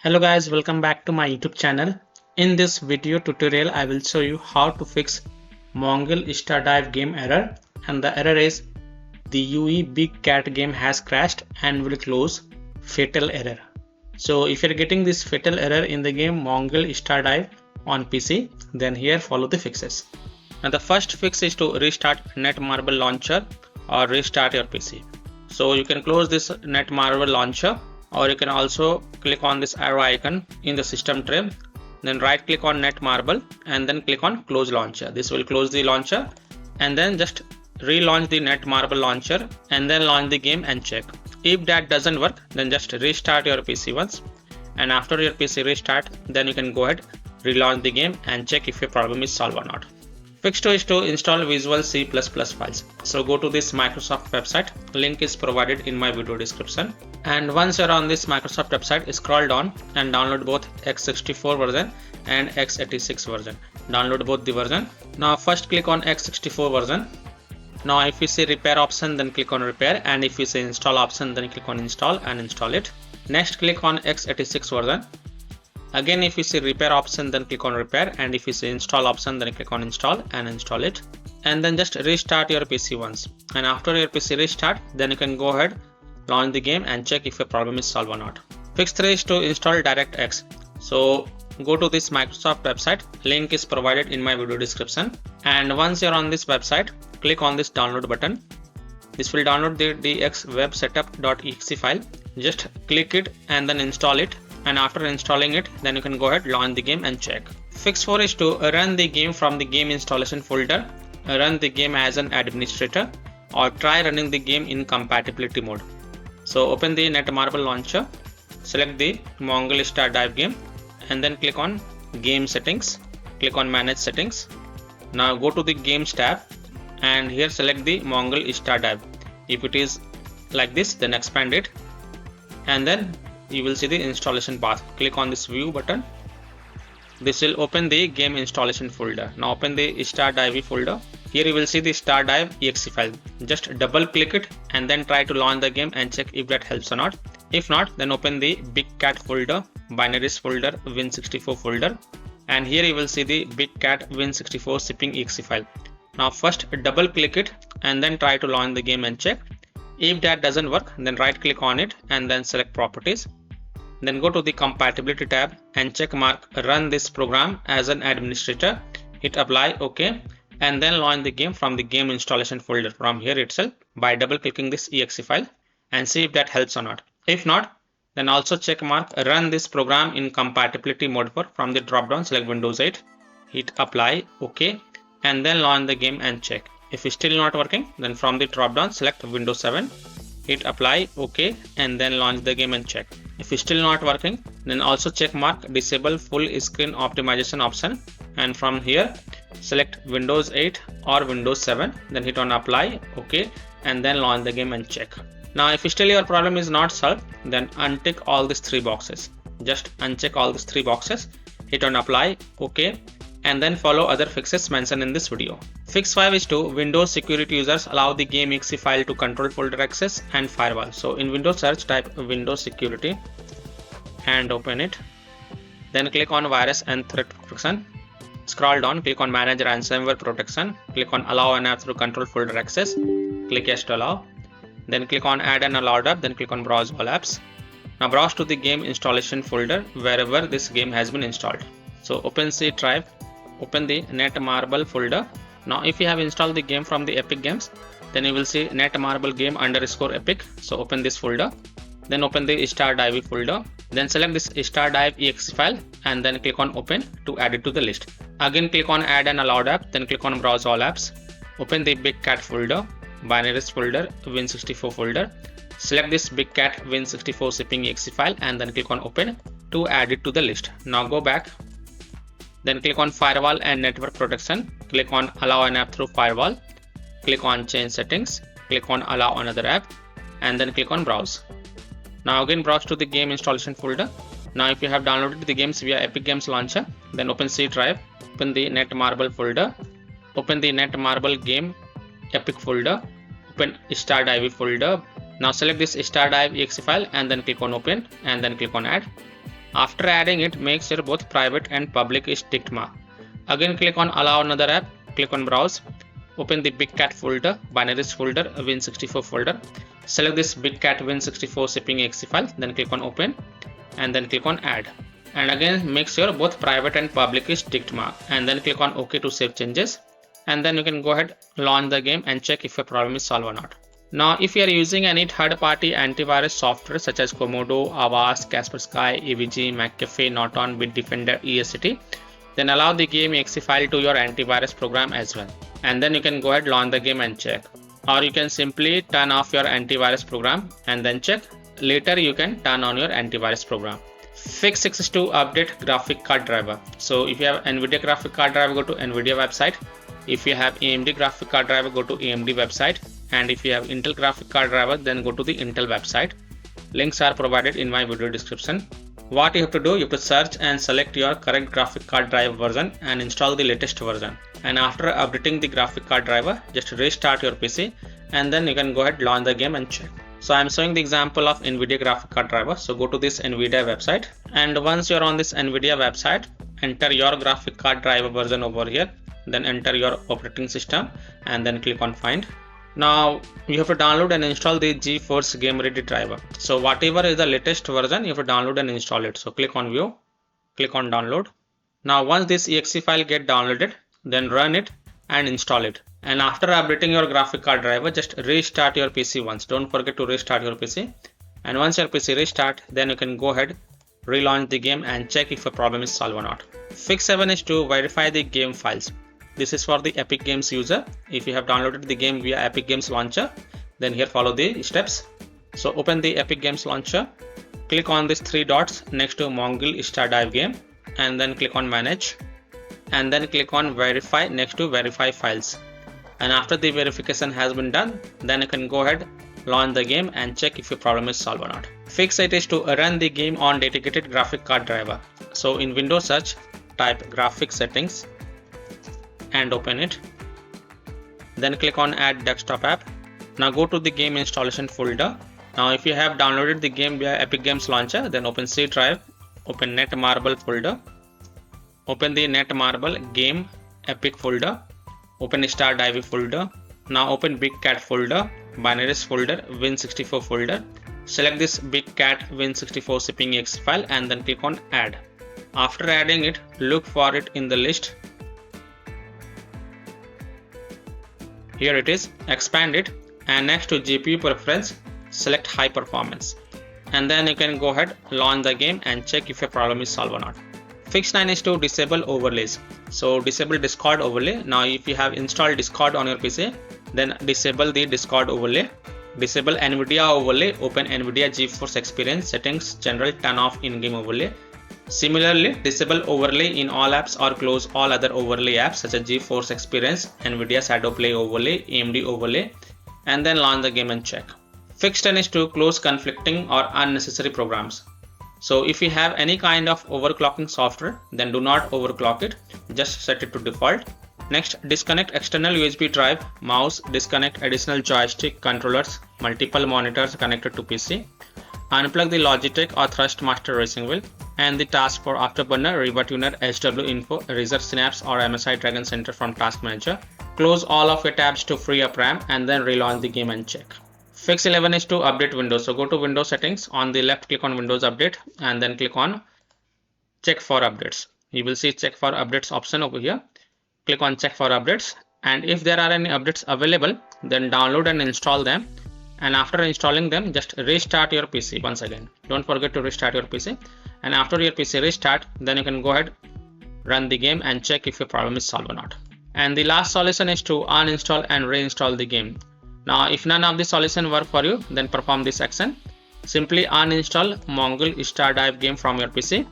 Hello guys, welcome back to my YouTube channel. In this video tutorial, I will show you how to fix MONGIL Star Dive game error, and the error is the UE-BigCat game has crashed and will close. Fatal error. So if you're getting this fatal error in the game MONGIL Star Dive on PC, then here follow the fixes. Now the first fix is to restart Netmarble launcher or restart your PC. So you can close this Netmarble launcher, or you can also click on this arrow icon in the system tray, then right click on Netmarble and then click on close launcher. This will close the launcher, and then just relaunch the Netmarble launcher and then launch the game and check. If that doesn't work, then just restart your PC once, and after your PC restart, then you can go ahead, relaunch the game and check if your problem is solved or not. Fix 2 is to install Visual C++ files. So go to this Microsoft website, link is provided in my video description. And once you're on this Microsoft website, scroll down and download both x64 version and x86 version. Download both the version. Now first click on x64 version. Now if you see repair option, then click on repair, and if you see install option, then click on install and install it. Next click on x86 version. Again, if you see repair option, then click on repair, and if you see install option, then click on install and install it. And then just restart your PC once, and after your PC restart, then you can go ahead, launch the game and check if your problem is solved or not. Fix 3 is to install DirectX. So go to this Microsoft website, link is provided in my video description, and once you're on this website, click on this download button. This will download the dxwebsetup.exe file. Just click it and then install it, and after installing it, then you can go ahead, launch the game and check. Fix 4 is to run the game from the game installation folder, run the game as an administrator, or try running the game in compatibility mode. So open the Netmarble launcher, select the MONGIL Star Dive game, and then click on game settings, click on manage settings. Now go to the games tab, and here select the MONGIL Star Dive. If it is like this, then expand it, and then you will see the installation path. Click on this view button. This will open the game installation folder. Now open the Star Dive folder. Here you will see the Star Dive exe file. Just double click it and then try to launch the game and check if that helps or not. If not, then open the BigCat folder, binaries folder, Win64 folder, and here you will see the BigCat Win64 shipping exe file. Now first double click it and then try to launch the game and check. If that doesn't work, then right click on it and then select properties. Then go to the compatibility tab and check mark run this program as an administrator. Hit apply, OK, and then launch the game from the game installation folder from here itself by double clicking this exe file, and see if that helps or not. If not, then also check mark run this program in compatibility mode from the drop down, select Windows 8, hit apply, OK, and then launch the game and check. If it's still not working, then from the drop down select Windows 7, hit apply, OK, and then launch the game and check. If it's still not working, then also check mark disable full screen optimization option, and from here select Windows 8 or Windows 7, then hit on apply, OK, and then launch the game and check. Now if still your problem is not solved, then untick all these 3 boxes. Just uncheck all these 3 boxes, hit on apply, OK, and then follow other fixes mentioned in this video. Fix 5 is to Windows security users allow the game exe file to control folder access and firewall. So in Windows search, type Windows security and open it. Then click on virus and threat protection. Scroll down, click on manage ransomware protection. Click on allow an app through control folder access. Click yes to allow. Then click on add an allowed app. Then click on browse all apps. Now browse to the game installation folder wherever this game has been installed. So open C drive. Open the Netmarble folder. Now if you have installed the game from the Epic Games, then you will see Netmarble game _ Epic. So open this folder. Then open the Star Dive folder. Then select this Star Dive exe file and then click on open to add it to the list. Again click on add an allowed app. Then click on browse all apps. Open the BigCat folder, binaries folder, Win64 folder. Select this BigCat Win64 shipping exe file and then click on open to add it to the list. Now go back. Then click on firewall and network protection. Click on allow an app through firewall. Click on change settings. Click on allow another app and then click on browse. Now again browse to the game installation folder. Now if you have downloaded the games via Epic Games launcher, then open C drive, open the Netmarble folder, open the Netmarble game Epic folder, open Star Dive folder. Now select this Star Dive exe file and then click on open and then click on add. After adding it, make sure both private and public is ticked mark. Again click on allow another app, click on browse, open the BigCat folder, binaries folder, Win64 folder, select this BigCat Win64 shipping exe file, then click on open and then click on add. And again make sure both private and public is ticked mark and then click on OK to save changes. And then you can go ahead, launch the game and check if your problem is solved or not. Now if you are using any third-party antivirus software such as Komodo, Avast, Kaspersky, EVG, McAfee, Norton, Bitdefender, ESCT, then allow the game exe file to your antivirus program as well. And then you can go ahead, launch the game and check. Or you can simply turn off your antivirus program and then check. Later you can turn on your antivirus program. Fix 6 is to update graphic card driver. So if you have NVIDIA graphic card driver, go to NVIDIA website. If you have AMD graphic card driver, go to AMD website. And if you have Intel graphic card driver, then go to the Intel website. Links are provided in my video description. What you have to do, you have to search and select your correct graphic card driver version and install the latest version. And after updating the graphic card driver, just restart your PC and then you can go ahead, launch the game and check. So I'm showing the example of NVIDIA graphic card driver. So go to this NVIDIA website, and once you're on this NVIDIA website, enter your graphic card driver version over here, then enter your operating system and then click on find. Now you have to download and install the GeForce Game Ready driver. So whatever is the latest version, you have to download and install it. So click on view, click on download. Now once this exe file get downloaded, then run it and install it. And after updating your graphic card driver, just restart your PC once. Don't forget to restart your PC. And once your PC restart, then you can go ahead, relaunch the game and check if a problem is solved or not. Fix 7 is to verify the game files. This is for the Epic Games user. If you have downloaded the game via Epic Games launcher, then here follow the steps. So open the Epic Games launcher, click on these 3 dots next to MONGIL Star Dive game and then click on manage and then click on verify next to verify files. And after the verification has been done, then you can go ahead, launch the game and check if your problem is solved or not. Fix it is to run the game on dedicated graphic card driver. So in Windows search, type graphics settings and open it. Then click on add desktop app. Now go to the game installation folder. Now if you have downloaded the game via Epic Games launcher, then open C drive, open Netmarble folder, open the Netmarble game Epic folder, open Star Dive folder. Now open BigCat folder, binaries folder, Win64 folder. Select this BigCat Win64 shipping exe file and then click on add. After adding it, look for it in the list. Here it is, expand it and next to GPU preference, select high performance. And then you can go ahead, launch the game and check if your problem is solved or not. Fix 9 is to disable overlays. So disable Discord overlay. Now if you have installed Discord on your PC, then disable the Discord overlay. Disable NVIDIA overlay, open NVIDIA GeForce Experience settings, general, turn off in-game overlay. Similarly, disable overlay in all apps or close all other overlay apps such as GeForce Experience, NVIDIA Shadow Play overlay, AMD overlay, and then launch the game and check. Fix 10 is to close conflicting or unnecessary programs. So if you have any kind of overclocking software, then do not overclock it, just set it to default. Next, disconnect external USB drive, mouse, disconnect additional joystick, controllers, multiple monitors connected to PC. Unplug the Logitech or Thrustmaster racing wheel and the task for Afterburner, RivaTuner, HW Info, Razor Synapse or MSI Dragon Center from Task Manager. Close all of your tabs to free up RAM and then relaunch the game and check. Fix 11 is to update Windows. So go to Windows settings, on the left click on Windows Update and then click on check for updates. You will see check for updates option over here. Click on check for updates and if there are any updates available, then download and install them. And after installing them, just restart your PC once again. Don't forget to restart your PC. And after your PC restart, then you can go ahead, run the game and check if your problem is solved or not. And the last solution is to uninstall and reinstall the game. Now if none of the solution work for you, then perform this action. Simply uninstall MONGIL Star Dive game from your PC.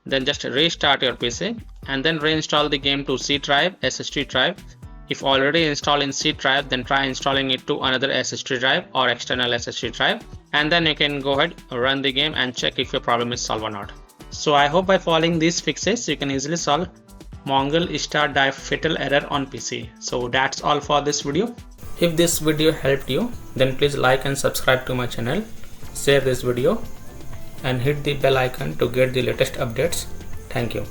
Then just restart your PC and then reinstall the game to C drive, SSD drive. If already installed in C drive, then try installing it to another SSD drive or external SSD drive. And then you can go ahead, run the game and check if your problem is solved or not. So I hope by following these fixes, you can easily solve MONGIL Star Dive fatal error on PC. So that's all for this video. If this video helped you, then please like and subscribe to my channel. Share this video and hit the bell icon to get the latest updates. Thank you.